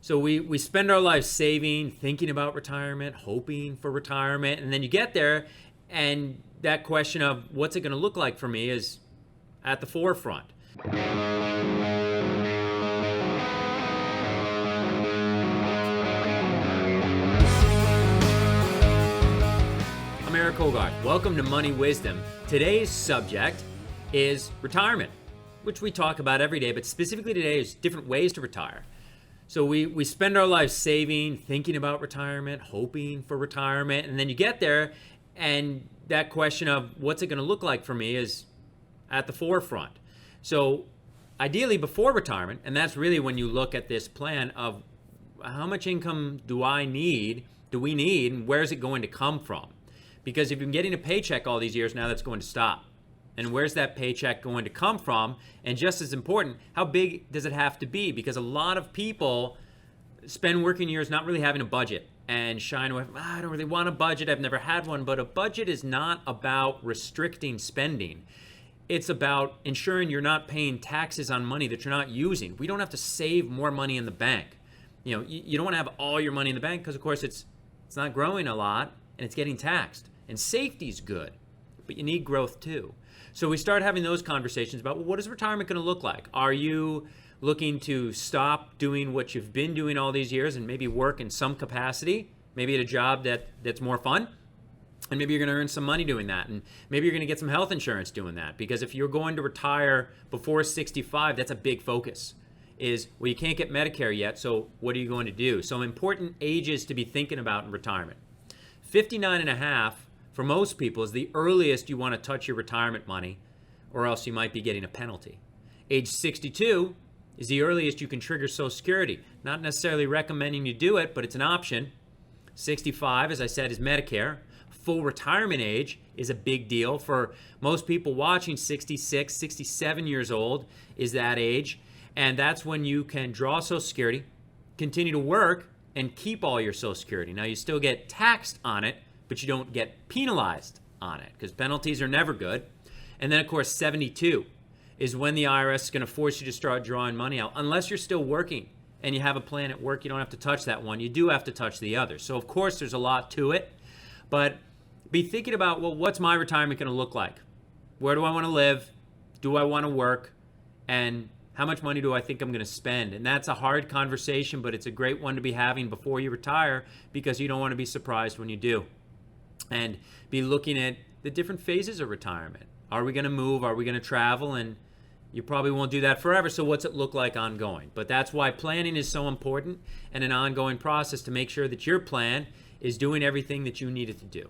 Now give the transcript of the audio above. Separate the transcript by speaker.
Speaker 1: So we spend our lives saving, thinking about retirement, hoping for retirement, and then you get there and that question of what's it going to look like for me is at the forefront. I'm Eric Hogarth. Welcome to Money Wisdom. Today's subject is retirement, which we talk about every day, but specifically today is different ways to retire. So we spend our lives saving, thinking about retirement, hoping for retirement, and then you get there and that question of what's it going to look like for me is at the forefront. So ideally before retirement, and that's really when you look at this plan of how much income do we need, and where's it going to come from? Because if you've been getting a paycheck all these years, now that's going to stop. And where's that paycheck going to come from? And just as important, how big does it have to be? Because a lot of people spend working years not really having a budget and shying away from, I don't really want a budget, I've never had one. But a budget is not about restricting spending. It's about ensuring you're not paying taxes on money that you're not using. We don't have to save more money in the bank. You know, you don't want to have all your money in the bank because, of course, it's not growing a lot and it's getting taxed. And safety's good, but you need growth too. So we start having those conversations about, well, what is retirement going to look like? Are you looking to stop doing what you've been doing all these years and maybe work in some capacity, maybe at a job that's more fun? And maybe you're going to earn some money doing that. And maybe you're going to get some health insurance doing that. Because if you're going to retire before 65, that's a big focus. Well, you can't get Medicare yet, so what are you going to do? So important ages to be thinking about in retirement. 59 and a half for most people is the earliest you want to touch your retirement money, or else you might be getting a penalty. Age 62 is the earliest you can trigger Social Security. Not necessarily recommending you do it, but it's an option. 65, as I said, is Medicare. Full retirement age is a big deal. For most people watching, 66, 67 years old is that age. And that's when you can draw Social Security, continue to work, and keep all your Social Security. Now, you still get taxed on it, but you don't get penalized on it because penalties are never good. And then, of course, 72 is when the IRS is going to force you to start drawing money out. Unless you're still working and you have a plan at work, you don't have to touch that one. You do have to touch the other. So, of course, there's a lot to it. But be thinking about, well, what's my retirement going to look like? Where do I want to live? Do I want to work? And how much money do I think I'm going to spend? And that's a hard conversation, but it's a great one to be having before you retire because you don't want to be surprised when you do. And be looking at the different phases of retirement. Are we going to move? Are we going to travel? And you probably won't do that forever, so what's it look like ongoing? But that's why planning is so important and an ongoing process to make sure that your plan is doing everything that you need it to do.